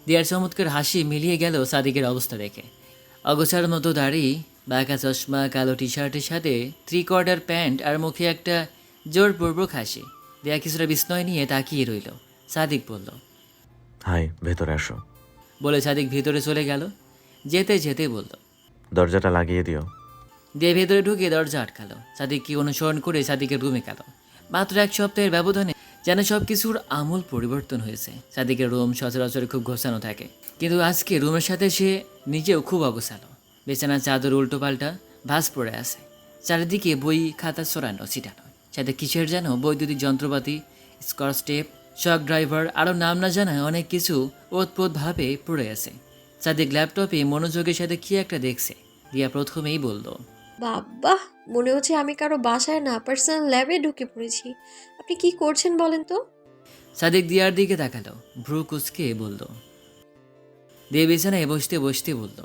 দিয়ার চমৎকার হাসি মিলিয়ে গেল সাদিকের অবস্থা দেখে। অগোছার মতো দাড়ি, বাঁকা চশমা, কালো টি শার্টের সাথে 3/4 প্যান্ট আর মুখে একটা জোরপূর্বক হাসি। দিয়া কিছুটা বিস্ময় নিয়ে তাকিয়ে রইল। সাদিক বলল, হাই, ভেতরে আসো। বলে সাদিক ভেতরে চলে গেল। যেতে যেতে বলল, দরজাটা লাগিয়ে দিও। দিয়ে ভেতরে ঢুকে দরজা আটকালো। সাদিককে অনুসরণ করে সাদিকের রুমে গেল। মাত্র 1 সপ্তাহের ব্যবধানে যেন সব কিছুর আমূল পরিবর্তন হয়েছে। সাদিকের রুম সচরাচর খুব গোছানো থাকে, কিন্তু আজকে রুমের সাথে সে নিজেও খুব অগোছালো। বিছানার চাদর উল্টো পাল্টা, ভাঁজ পড়ে আছে। চারিদিকে বই খাতা ছড়ানো ছিটানো, সাথে কিসের যেন বৈদ্যুতিক যন্ত্রপাতি, স্কচ টেপ, শক ড্রাইভার, আরও নাম না জানা অনেক কিছু ওতপ্রোতভাবে পড়ে আছে। সাদিক ল্যাপটপে মনোযোগের সাথে কী একটা দেখছে। দিয়া প্রথমেই বলল, বাবা, মনে হচ্ছে আমি কারো বাসায় না, পার্সোনাল ল্যাবে ঢুকে পড়েছি। আপনি কি করছেন বলেন তো? সাদিক দিয়ার দিকে তাকালো, ভ্রু কুচকে বলল। দিয়ে বিছানায় বসতে বসতে বলল,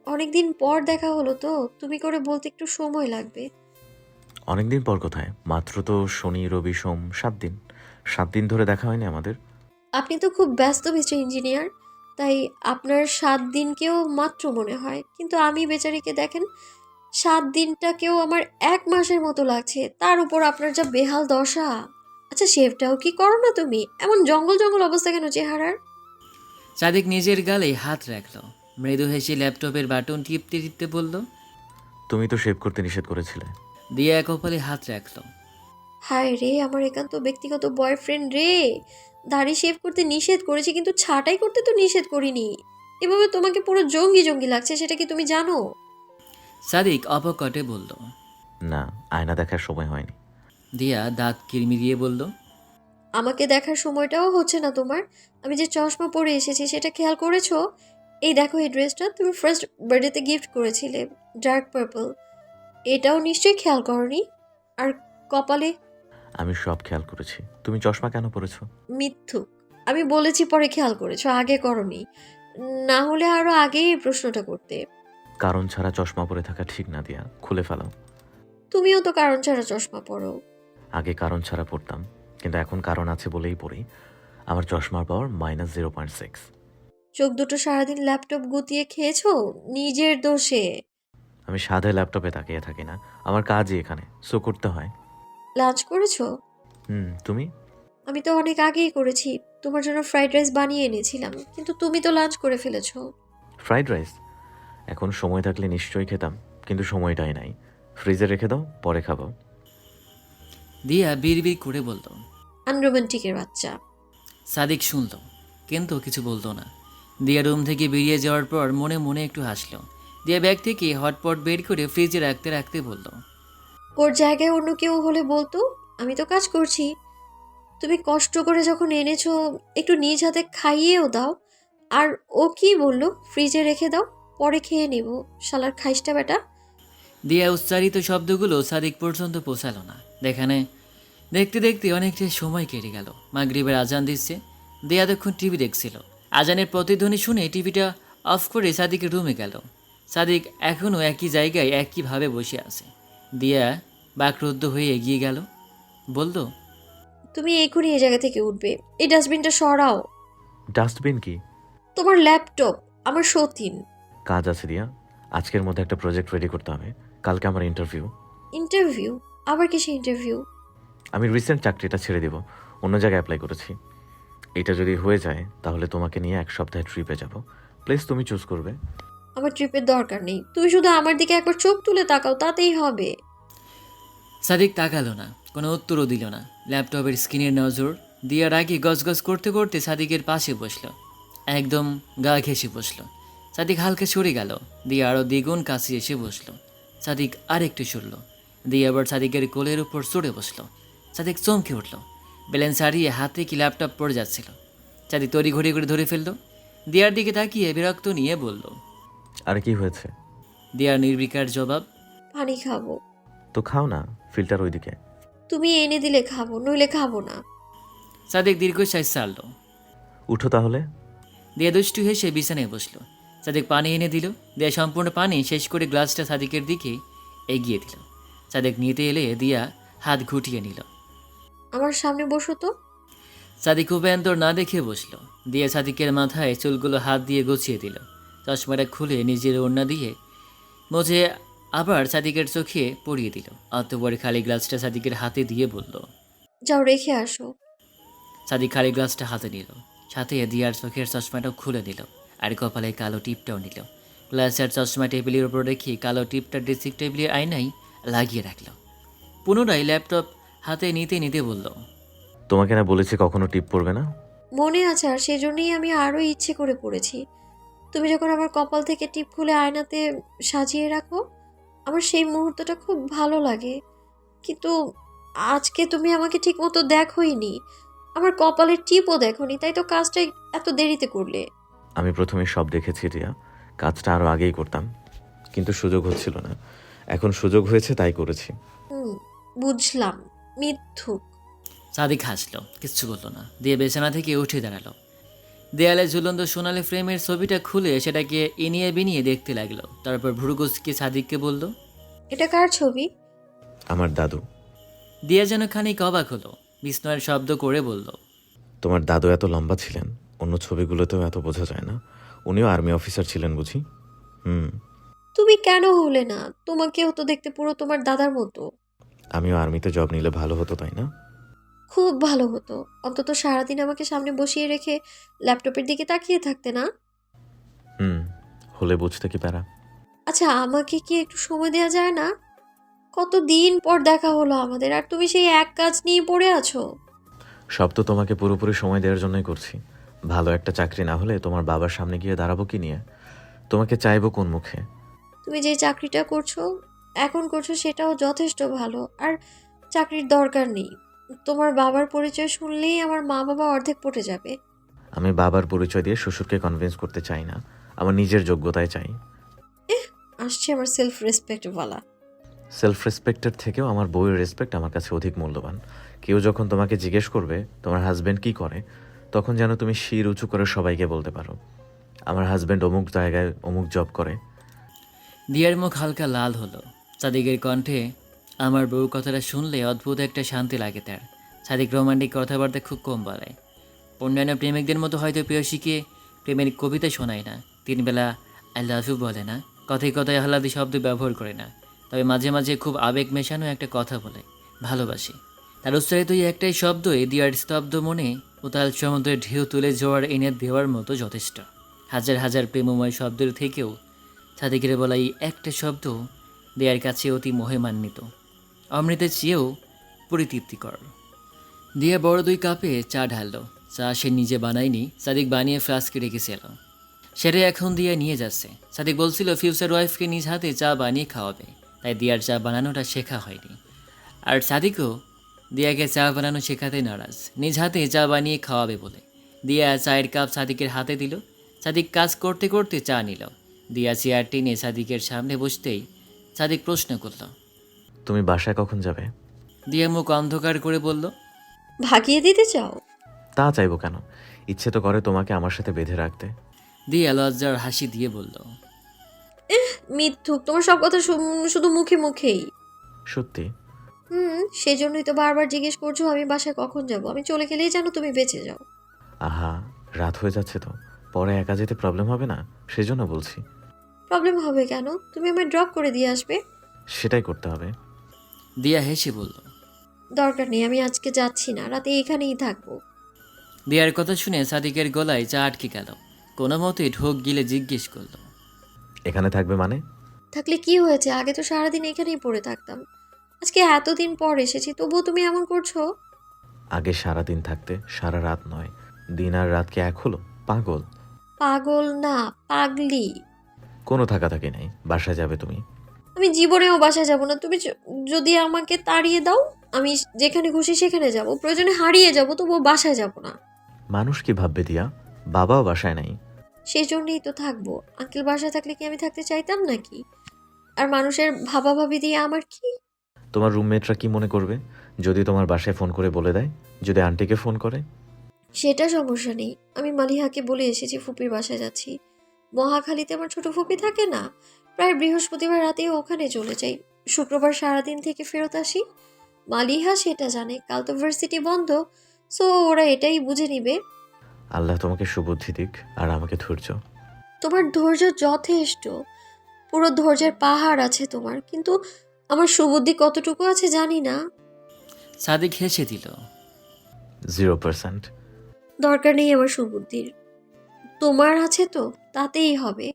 অনেকদিন পর দেখা হলো তো, তুমি করে বলতে একটু সময় লাগবে। অনেকদিন পর কোথায়? মাত্র তো শনি রবি সোম 7 দিন। 7 দিন ধরে দেখা হয়নি আমাদের। আপনি তো খুব ব্যস্ত মিস্টার ইঞ্জিনিয়ার, তাই আপনার 7 দিনকেও মাত্র মনে হয়, কিন্তু আমি বেচারিকে দেখেন, 7 দিনটাকেও আমার 1 মাসের মতো লাগছে। তার উপর আপনার যা বেহাল দশা। আচ্ছা, শেভটাও কি করো না তুমি? এমন জঙ্গল জঙ্গল অবস্থা কেন চেহারার? সাদিক নিজের গালে হাত রাখলো, মৃদু হেসে ল্যাপটপের বাটন টিপতে টিপতে বলল। তুমি তো শেভ করতে নিষেধ করেছিলে। দিয়া কপালে হাত রাখলো। হায় রে, আমার একান্ত ব্যক্তিগত বয়ফ্রেন্ড রে। দাড়ি শেভ করতে নিষেধ করেছি, কিন্তু ছাঁটাই করতে তো নিষেধ করিনি। এভাবে তোমাকে পুরো জঙ্গি জঙ্গি লাগছে, সেটা কি তুমি জানো? সাদিক অপকটে বলল। না, আয়না দেখার সময় হয়নি। দিয়া দাঁত কিরমিরিয়ে বলল, আমাকে দেখার সময়টাও হচ্ছে না তোমার? আমি যে চশমা পরে এসেছি সেটা খেয়াল করেছো? এই দেখো, এই ড্রেসটা তুমি ফার্স্ট বার্থডেতে গিফট করেছিলে, ডার্ক পার্পল। এটাও নিশ্চয়ই খেয়াল করনি। আর কপালে। আমি সব খেয়াল করেছি। তুমি চশমা কেন পরেছো? মিথ্যুক। আমি বলেছি পরে খেয়াল করেছো, আগে করনি। না হলে আরো আগেই এই প্রশ্নটা করতে। কারণ ছাড়া চশমা পরে থাকা ঠিক না দিয়া, খুলে ফেলাও। তুমিও তো কারণ ছাড়া চশমা পরো। আগে কারণ ছাড়া পড়তাম, কিন্তু এখন কারণ আছে বলেই পড়ি। আমার চশমার পাওয়ার -0.6। চোখ দুটো সারাদিন ল্যাপটপ গুতিয়ে খেয়েছো, নিজের দোষে। আমি সাধে ল্যাপটপে তাকিয়ে থাকি না, আমার কাজই এখানে, সো করতে হয়। লাঞ্চ করেছো? তুমি? আমি তো অনেক আগেই করেছি। তোমার জন্য ফ্রাইড রাইস বানিয়ে এনেছিলাম, কিন্তু তুমি তো লাঞ্চ করে ফেলেছো। Fried rice? এখন সময় থাকলে নিশ্চয়ই খেতাম, কিন্তু সময়টাই নাই। ফ্রিজে রেখে দাও, পরে খাবো। দিয়া বিড়বিড় করে বলল। আনরোমান্টিকের বাচ্চা। সাদিক শুনল, কিন্তু কিছু বলতো না। দিয়া রুম থেকে বেরিয়ে যাওয়ার পর মনে মনে একটু হাসলো। দিয়া ব্যাগ থেকে হটপট বের করে ফ্রিজে রাখতে রাখতে বলল, ওর জায়গায় অন্য কেউ হলে বলতো, আমি তো কাজ করছি। তুমি কষ্ট করে যখন এনেছো, একটু নিজ হাতে খাইয়েও দাও। আর ও কি বললো, ফ্রিজে রেখে দাও, পরে খেয়ে নেব। শালার খাইস্টা বেটা। দিয়া উচ্চারিত শব্দগুলো সাদিক পর্যন্ত পৌঁছালো না। দেখানে দেখতে দেখতে অনেকটা সময় কেটে গেল। মাগরিবের আজান দিচ্ছে। দিয়া এতক্ষণ টিভি দেখছিল। আজানের প্রতিধ্বনি শুনে টিভিটা অফ করে সাদিকের রুমে গেল। সাদিক এখনও একই জায়গায় একইভাবে বসে আছে। দিয়া বাকরুদ্ধ হয়ে এগিয়ে গেল, বলল, তুমি এখনই এই জায়গা থেকে উঠবে। এই ডাস্টবিনটা সরাও। ডাস্টবিন কি? তোমার ল্যাপটপ, আমার সতীন। কাজ আছে দিয়া, আজকের মধ্যে একটা প্রজেক্ট রেডি করতে হবে। কালকে আমার ইন্টারভিউ। ইন্টারভিউ? আবার কিসে ইন্টারভিউ? আমি রিসেন্ট চাকরিটা ছেড়ে দিব, অন্য জায়গায় অ্যাপ্লাই করেছি। এটা যদি হয়ে যায় তাহলে তোমাকে নিয়ে 1 সপ্তাহে ট্রিপে যাব। প্লেস তুমি চুজ করবে। আমার ট্রিপের দরকার নেই, তুমি শুধু আমার দিকে একবার চোখ তুলে তাকাও, তাতেই হবে। সাদিক তাকালো না, কোনো উত্তরও দিল না। ল্যাপটপের স্ক্রিনের নজর দিয়ার আগে গজগজ করতে করতে সাদিকের পাশে বসলো, একদম গা ঘেঁষে বসলো। সাদিক হালকা সরে গেল, দিয়ে আরও দ্বিগুণ কাছে এসে বসলো। সাদিক আরেকটু সরল, দিয়ে আবার সাদিকের কোলের উপর চড়ে বসলো। সাদিক চমকে উঠল, ব্যালেন্স হারিয়ে হাতে কি ল্যাপটপ পড়ে যাচ্ছিল। সাদিক তড়ি ঘড়ি করে ধরে ফেললো। দিয়ার দিকে তাকিয়ে বিরক্ত নিয়ে বলল। আর কি হয়েছে? দিয়ার নির্বিকার জবাব, পানি খাবো। তো খাও না, ফিল্টার ওইদিকে। তুমি এনে দিলে খাবো, নইলে খাবো না। সাদিক দীর্ঘশ্বাস ছাড়ল। উঠো তাহলে। দিয়া দুষ্টু হেসে বিছানায় বসলো। সাদিক পানি এনে দিল। দিয়া সম্পূর্ণ পানি শেষ করে গ্লাসটা সাদিকের দিকে এগিয়ে দিল। সাদিক নিতে এলে দিয়া হাত ঘুটিয়ে নিল। আমার সামনে বসো তো। সাদিক উপায়ন্তর না দেখে বসলো। দিয়ে সাদিকের মাথায় চুলগুলো হাত দিয়ে গুছিয়ে দিল। চশমাটা খুলে নিজের ওড়না দিয়ে মুছে আবার সাদিকের চোখে পরিয়ে দিল। অতঃপর খালি গ্লাসটা সাদিকের হাতে দিয়ে বলল। যাও রেখে আসো। সাদিক খালি গ্লাসটা হাতে নিল, সাথে দিয়ার চোখের চশমাটাও খুলে দিল, আর কপালে কালো টিপটাও নিল। গ্লাস আর চশমা টেবিলের উপর রেখে কালো টিপটা ড্রেসিং টেবিলের আয়নায় লাগিয়ে রাখল। পুনরায় ল্যাপটপ হাতে নিতে নিতে বলল। তোমাকে না বলেছি কখনো টিপ পড়বে না? মনে আছে, আর সেজন্যই আমি আরও ইচ্ছে করে পড়েছি। তুমি যখন আমার কপাল থেকে টিপ খুলে আয়নাতে সাজিয়ে রাখো, আমার সেই মুহূর্তটা খুব ভালো লাগে। কিন্তু আজকে তুমি আমাকে ঠিক মতো দেখোইনি, আমার কপালের টিপও দেখোনি, তাই তো কাজটা এত দেরিতে করলে। আমি প্রথমে সব দেখেছি রিয়া, কাজটা আরও আগেই করতাম, কিন্তু সুযোগ হচ্ছিল না। এখন সুযোগ হয়েছে তাই করেছি। হুম, বুঝলাম। মিথ্যুক। সাদিক হাসলো, কিচ্ছু বলল না। দিয়ে বিছানা থেকে উঠে দাঁড়ালো। দেয়ালে ঝুলন্ত সোনালি ফ্রেমের ছবিটা খুলে সেটাকে ইনিয়ে বিনিয়ে দেখতে লাগলো। তারপর ভুরুকুচকে সাদিককে বলল। এটা কার ছবি? আমার দাদু। দিয়া যেন খানিক অবাক হলো, বিস্ময়ের শব্দ করে বলল। তোমার দাদু এত লম্বা ছিলেন, অন্য ছবিগুলোতেও এত বোঝা যায় না। উনিও আর্মি অফিসার ছিলেন বুঝি? হুম। তুমি কেন হলে না? তোমাকেও তো দেখতে পুরো তোমার দাদার মতো। আমিও আর্মিতে জব নিলে ভালো হতো, তাই না? খুব ভালো হতো। অন্তত সারাদিন আমাকে সামনে বসিয়ে রেখে ল্যাপটপের দিকে তাকিয়ে থাকতে না। হুম, হলে বুঝতে কি প্যারা। আচ্ছা, আমাকে কি একটু সময় দেওয়া যায় না? কতদিন পর দেখা হলো আমাদের, আর তুমি সেই এক কাজ নিয়ে পড়ে আছো। সব তো তোমাকে পুরোপুরি সময় দেওয়ার জন্যই করছি। ভালো একটা চাকরি না হলে তোমার বাবার সামনে গিয়ে দাঁড়াবো কি নিয়ে? তোমাকে চাইবো কোন মুখে? তুমি যে চাকরিটা করছো, এখন করছো, সেটাও যথেষ্ট ভালো। আর চাকরির দরকার নেই। তোমার বাবার পরিচয় শুনলেই আমার মা বাবা অর্ধেক পটে যাবে। আমি বাবার পরিচয় দিয়ে শ্বশুরকে কনভিন্স করতে চাই না, আমার নিজের যোগ্যতায় চাই। আসছে আমার সেলফ রেসপেক্ট বলা। সেলফ রেসপেক্টের থেকেও আমার বউয়ের রেসপেক্ট আমার কাছে অধিক মূল্যবান। কেউ যখন তোমাকে জিজ্ঞেস করবে তোমার হাজব্যান্ড কি করে, তখন যেন তুমি শির উঁচু করে সবাইকে বলতে পারো, আমার হাজব্যান্ড অমুক জায়গায় অমুক জব করে। দিয়ার মুখ হালকা লাল হলো। সাদিকের কণ্ঠে আমার বউ কথাটা শুনলে অদ্ভুত একটা শান্তি লাগে তার। সাদিক রোমান্টিক কথাবার্তা খুব কম বলে। অন্যান্য প্রেমিকদের মতো হয়তো প্রেয়সীকে প্রেমের কবিতা শোনায় না, 3 বেলা আই লাভ ইউ বলে না, কথায় কথায় আহ্লাদি শব্দ ব্যবহার করে না। তবে মাঝে মাঝে খুব আবেগ মেশানো একটা কথা বলে, ভালোবাসি। তার উচ্চারিত এই একটাই শব্দই দিয়ার স্তব্ধ মনে উতাল সমুদ্রের ঢেউ তুলে জোয়ার এনে দেওয়ার মতো যথেষ্ট। হাজার হাজার প্রেমময় শব্দের থেকেও সাদিকের বলা এই একটা শব্দ দেয়ার কাছে অতি মোহেমান্বিত, অমৃতের চেয়েও পরিতৃপ্তিকর। দিয়া বড় 2 কাপে চা ঢাললো। চা সে নিজে বানায়নি, সাদিক বানিয়ে ফ্লাস্কে রেখেছিল। সেটাই এখন দিয়া নিয়ে যাচ্ছে। সাদিক বলছিল ফিউচার ওয়াইফকে নিজ হাতে চা বানিয়ে খাওয়াবে, তাই দিয়ার চা বানানোটা শেখা হয়নি। আর সাদিকও দিয়াকে চা বানানো শেখাতে নারাজ, নিজ হাতে চা বানিয়ে খাওয়াবে বলে। দিয়া চায়ের কাপ সাদিকের হাতে দিল। সাদিক কাজ করতে করতে চা নিল। দিয়া চেয়ার টেনে সাদিকের সামনে বসতেই সাদিক প্রশ্ন করল। তুমি বাসায় কখন যাবে? দিয়া মুখ অন্ধকার করে বলল। ভাগিয়ে দিতে চাও? তা চাইবো কেন, ইচ্ছে তো করে তোমাকে আমার সাথে বেঁধে রাখতে। দিয়া লজ্জার হাসি দিয়ে বলল। মিথ্যুক, তোমার সব কথা শুধু মুখে মুখেই। সত্যি? সেজন্যই তো বারবার জিজ্ঞেস করছো আমি বাসায় কখন যাব। আমি চলে গেলেই যেন তুমি বেঁচে যাও। আহা, রাত হয়ে যাচ্ছে তো, পরে একা যেতে প্রবলেম হবে না, সেজন্য বলছি। প্রবলেম হবে কেন? তুমি আমায় ড্রপ করে দিয়ে আসবে। সেটাই করতে হবে। দিয়া হেসে বলল। দরকার নেই, আমি আজকে যাচ্ছি না, রাতে এখানেই থাকবো। দিয়ার কথা শুনে সাদিকের গলায় চা আটকে গেল। কোনো মতে ঢোক গিলে জিজ্ঞেস করল। এখানে থাকবে মানে? থাকলে কি হয়েছে, আগে তো সারাদিন এখানেই পড়ে থাকতাম। আজকে এতদিন পর এসেছি, তবুও তুমি এমন করছো। আগে সারা দিন থাকতে, সারা রাত নয়। দিন আর রাত কি এক হলো? পাগল। পাগল না, পাগলি। কোনো থাকাথাকি নেই, বাসায় যাবে তুমি। আমি জীবনেও বাসায় যাব না। তুমি যদি আমাকে তাড়িয়ে দাও, আমি যেখানে খুশি সেখানে যাব, প্রয়োজনে হারিয়ে যাব, তবুও বাসায় যাব না। মানুষ কি ভাববে দিয়া, বাবাও বাসায় নাই। সেই জন্যই তো থাকবো। আঙ্কেল বাসায় থাকলে কি আমি থাকতে চাইতাম নাকি? আর মানুষের ভাবাভাবি দিয়ে আমার কি? তোমার রুমমেটরা কি মনে করবে যদি তোমার বাসায় ফোন করে বলে দেয়, যদি আন্টিকে ফোন করে? সেটা সমস্যা নেই। আমি মালিহাকে বলে এসেছি ফুপির বাসায় যাচ্ছি। মহাখালীতে আমার ছোট ফুপি থাকে না, প্রায় বৃহস্পতিবার রাতে ওখানে চলে যাই, শুক্রবার সারাদিন থেকে ফেরত আসি। মালিহা সেটা জানে, কাল তো ভার্সিটি বন্ধ, সো ওরা এটাই বুঝে নিবে। আল্লাহ তোমাকে সুবুদ্ধি দিক আর আমাকে ধৈর্য। তোমার ধৈর্য যথেষ্ট, পুরো ধৈর্যের পাহাড় আছে তোমার, কিন্তু আমার সুবুদ্ধি কতটুকু আছে জানি না। সাদিক হেসে দিল। 0%। দরকার নেই আমার সুবুদ্ধির, তোমার আছে তো তাতেই হবে।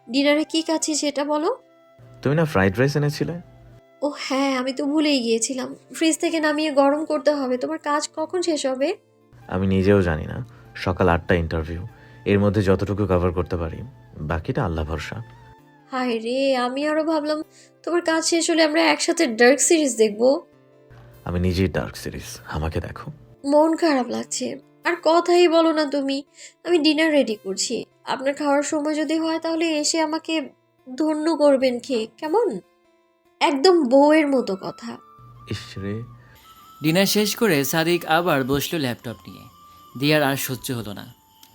ডিনারে কি খাচ্ছি সেটা বলো। তুমি না ফ্রাইড রাইস এনেছিলে? ও হ্যাঁ, আমি তো ভুলেই গিয়েছিলাম, ফ্রিজ থেকে নামিয়ে গরম করতে হবে। তোমার কাজ কখন শেষ হবে? আমি নিজেও জানি না। সকাল 8টা ইন্টারভিউ, এর মধ্যে যতটুকু কভার করতে পারি, বাকিটা আল্লাহ ভরসা। হায় রে, আমি আরো ভাবলাম তোমার কাজ শেষ হলে আমরা একসাথে ডার্ক সিরিজ দেখবো। আমি নিজেই ডার্ক সিরিজ, আমাকে দেখো। মন খারাপ লাগছে, আর কথাই বলো না তুমি। আমি ডিনার রেডি করছি, আপনার খাওয়ার সময় যদি হয় তাহলে এসে আমাকে ধন্য করবেন খেয়ে, কেমন? একদম বউয়ের মতো কথা। ইসরে, ডিনার শেষ করে সাদিক আবার বসলো ল্যাপটপ নিয়ে। দিয়ার আর সহ্য হলো না।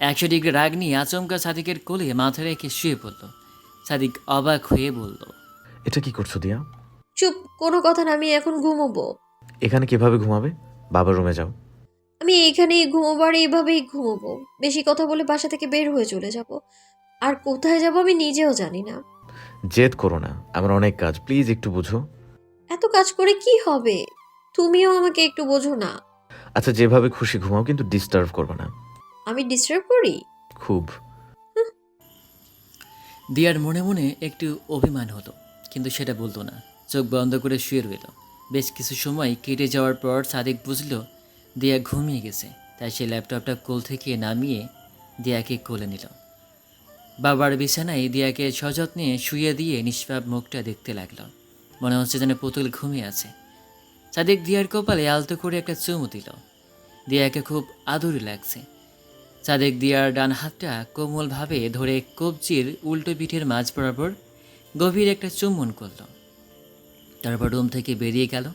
100 ডিগ্রি রাগ নিয়ে আচমকা সাদিকের কোলে মাথা রেখে শুয়ে পড়ল। সাদিক অবাক হয়ে বলল, এটা কি করছো দিয়া? চুপ, কোনো কথা না, আমি এখন ঘুমোবো। এখানে কিভাবে ঘুমাবে? বাবার রুমে যাও। আমি এইখানেই ঘুমোবো আর এইভাবেই ঘুমোবো। বেশি কথা বলে বাসা থেকে বের হয়ে চলে যাব, আর কোথায় যাব আমি নিজেও জানি না। জেদ করো না, আমার অনেক কাজ, প্লিজ একটু বুঝো। এত কাজ করে কি হবে? তুমিও আমাকে একটু বোঝো না। আচ্ছা, যেভাবে খুশি ঘুমাও, কিন্তু ডিস্টার্ব করবে না। আমি ডিস্টার্ব করি? খুব। দিয়ার মনে মনে একটু অভিমান হলো, কিন্তু সেটা বলতো না। চোখ বন্ধ করে শুয়ে রইল। বেশ কিছু সময় কেটে যাওয়ার পর সাদিক বুঝল দিয়া ঘুমিয়ে গেছে। তাই সে ল্যাপটপটা কোল থেকে নামিয়ে দিয়াকে কোলে নিল। বাবার বিছানায় দিয়াকে সযত্নে শুয়ে দিয়ে নিষ্পাপ মুখটা দেখতে লাগলো। মনে হচ্ছে যেন পুতুল ঘুমিয়ে আছে। সাদিক দিয়ার কপালে আলতো করে একটা চুমু দিল। দিয়াকে খুব আদুরি লাগছে। সাদেক দিয়ার ডান হাতটা কোমলভাবে ধরে কবজির উল্টো পিঠের মাঝ বরাবর গভীর একটা চুম্বন করল। তারপর রুম থেকে বেরিয়ে গেল।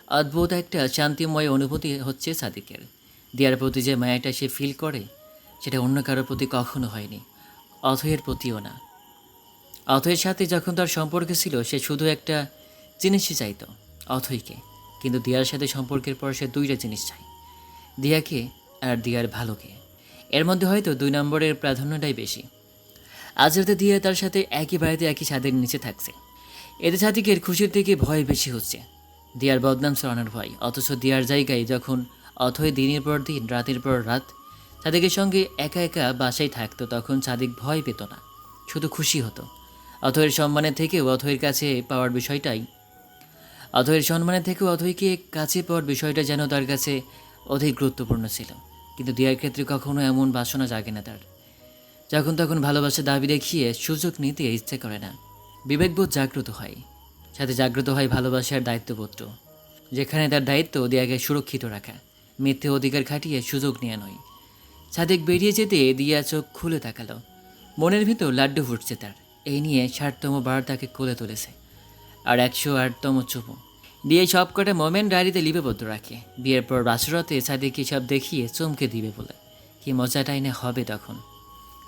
অদ্ভুত একটা শান্তিময় অনুভূতি হচ্ছে সাদিকের। দিয়ার প্রতি যে মায়াটা সে ফিল করে, সেটা অন্য কারোর প্রতি কখনো হয়নি, অথয়ের প্রতিও না। অথয়ের সাথে যখন তার সম্পর্ক ছিল, সে শুধু একটা জিনিসই চাইত, অথয়কে। কিন্তু দিয়ার সাথে সম্পর্কের পর সে দুইটা জিনিস চায়, দিয়াকে আর দিয়ার ভালোকে। এর মধ্যে হয়তো 2 নম্বরের প্রাধান্যটাই বেশি। আজ রাতে দিয়া তার সাথে একই বাড়িতে একই ছাদের নিচে থাকছে। এতে সাদিকের খুশির থেকে ভয় বেশি হচ্ছে, দিয়ার বদনাম ছড়ানোর ভয়। অথচ দিয়ার জায়গায় যখন অথয় দিনের পর দিন রাতের পর রাত সাদিকের সঙ্গে একা একা বাসায় থাকতো, তখন সাদিক ভয় পেত না, শুধু খুশি হতো। অথয়ের সম্মানের থেকেও অথয়ের কাছে পাওয়ার বিষয়টাই অথয়ের সম্মানের থেকেও অথয়কে কাছে পাওয়ার বিষয়টা যেন তার কাছে অধিক গুরুত্বপূর্ণ ছিল। কিন্তু দিয়ার ক্ষেত্রে কখনো এমন বাসনা জাগে না তার। যখন তখন ভালোবাসা দাবি দেখিয়ে সুযোগ নিতে ইচ্ছে করে না। বিবেকবোধ জাগ্রত হয়, সাথে জাগ্রত হয় ভালোবাসার দায়িত্ববোধ, যেখানে তার দায়িত্ব দিয়াকে সুরক্ষিত রাখা, মিথ্যে অধিকার খাটিয়ে সুযোগ নেওয়া নয়। সাদেক বেরিয়ে যেতে দিয়া চোখ খুলে তাকালো। মনের ভিতর লাড্ডু ফুটছে তার। এই নিয়ে 60তম বার তাকে কোলে তুলেছে, আর 108তম চুমু দিয়ে সব কটা মোমেন্ট ডায়েরিতে লিপিবদ্ধ রাখে। বিয়ের পর বাসরাতে সাদিক সব দেখিয়ে চমকে দিবে বলে। কি মজাটাই না হবে তখন।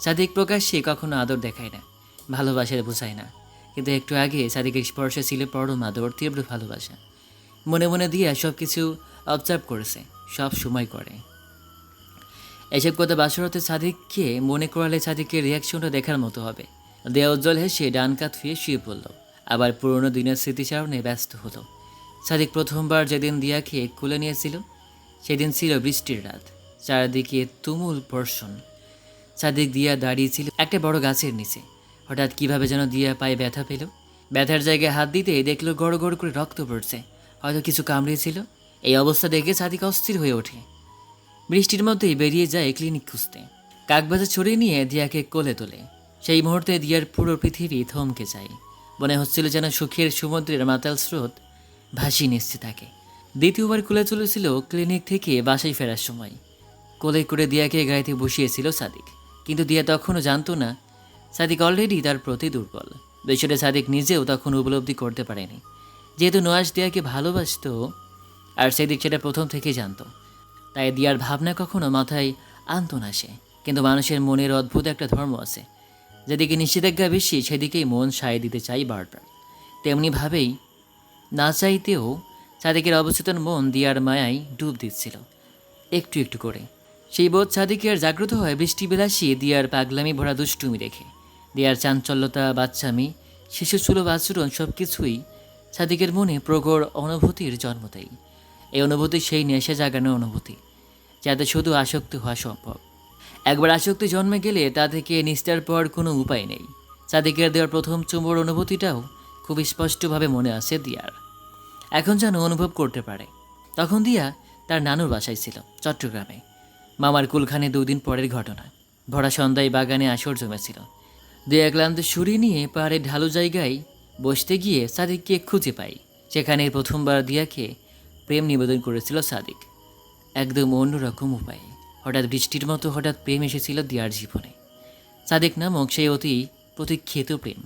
সাদিক প্রকাশ্যে কখনো আদর দেখায় না, ভালোবাসার বোঝায় না, কিন্তু একটু আগে সাদিকের স্পর্শে ছিল পরম আদর, তীব্র ভালোবাসা। মনে মনে দিয়ে সব কিছু অবজার্ভ করেছে, সব সময় করে। এসব কথা বাসরাতে সাদিককে মনে করালে সাদিকের রিয়াকশনটা দেখার মতো হবে। দেয়া উজ্জ্বল হেসে ডান কাত ফিরে শুয়ে পড়ল। আবার পুরনো দিনের স্মৃতিচারণে ব্যস্ত হলো। সাদিক প্রথমবার যেদিন দিয়াকে কোলে নিয়েছিল, সেদিন ছিল বৃষ্টির রাত, চারিদিকে তুমুল বর্ষণ। সাদিক দিয়া দাঁড়িয়েছিল একটা বড় গাছের নিচে। হঠাৎ কিভাবে যেন দিয়া পায়ে ব্যথা পেল। ব্যথার জায়গায় হাত দিতে দেখলো গড় গড় করে রক্ত পড়ছে, হয়তো কিছু কামড়িয়েছিল। এই অবস্থা দেখে সাদিক অস্থির হয়ে ওঠে। বৃষ্টির মধ্যেই বেরিয়ে যায় ক্লিনিক খুঁজতে। কাকবাজা ছড়িয়ে নিয়ে দিয়াকে কোলে তোলে। সেই মুহূর্তে দিয়ার পুরো পৃথিবী থমকে যায়। মনে হচ্ছিল যেন সুখের সমুদ্রের মাতাল স্রোত ভাসিয়ে নিচ্ছে তাকে। দ্বিতীয়বার কোলে চলেছিল ক্লিনিক থেকে বাসায় ফেরার সময়। কোলে করে দিয়াকে গাড়িতে বসিয়েছিল সাদিক, কিন্তু দিয়া তখনও জানতো না সাদিক অলরেডি তার প্রতি দুর্বল। বিষয়টা সাদিক নিজেও তখন উপলব্ধি করতে পারেনি, যেহেতু নওয়াজ দিয়াকে ভালোবাসতো আর সেদিক সেটা প্রথম থেকেই জানতো। তাই দিয়ার ভাবনা কখনো মাথায় আনতো না সে। কিন্তু মানুষের মনের অদ্ভুত একটা ধর্ম আছে, যেদিকে নিষেধাজ্ঞা বেশি সেদিকেই মন সায় দিতে চাই বারবার। তেমনিভাবেই না চাইতেও সাদিকের অবচেতন মন দিয়ার মায়ায় ডুব দিচ্ছিল একটু একটু করে। সেই বোধ সাদিকের জাগ্রত হয় বৃষ্টি বিলাসী দিয়ার পাগলামি ভরা দুষ্টুমি দেখে। দিয়ার চাঞ্চল্যতা, বাচ্চামি, শিশুসুলভ আচরণ সব কিছুই সাদিকের মনে প্রগড় অনুভূতির জন্ম দেয়। এই অনুভূতি সেই নেশা জাগানোর অনুভূতি, যাতে শুধু আসক্ত হওয়া সম্ভব। একবার আসক্তি জন্মে গেলে তা থেকে নিস্তার পাওয়ার কোনো উপায় নেই। সাদিকের দেওয়ার প্রথম চুম্বর অনুভূতিটাও খুব স্পষ্টভাবে মনে আছে দিয়ার। এখন যেন অনুভব করতে পারে। তখন দিয়া তার নানুর বাসায় ছিল চট্টগ্রামে। মামার কুলখানে 2 দিন পরের ঘটনা। ভরা সন্ধ্যায় বাগানে আসর জমেছিল। দিয়া ক্লান্ত ছুরি নিয়ে পাহাড়ের ঢালু জায়গায় বসতে গিয়ে সাদিককে খুঁজে পাই। সেখানে প্রথমবার দিয়াকে প্রেম নিবেদন করেছিল সাদিক, একদম অন্যরকম উপায়ে। হঠাৎ বৃষ্টির মতো হঠাৎ প্রেম এসেছিল দিয়ার জীবনে। সাদিক নামক সেই অতি প্রতীক্ষিত প্রেম।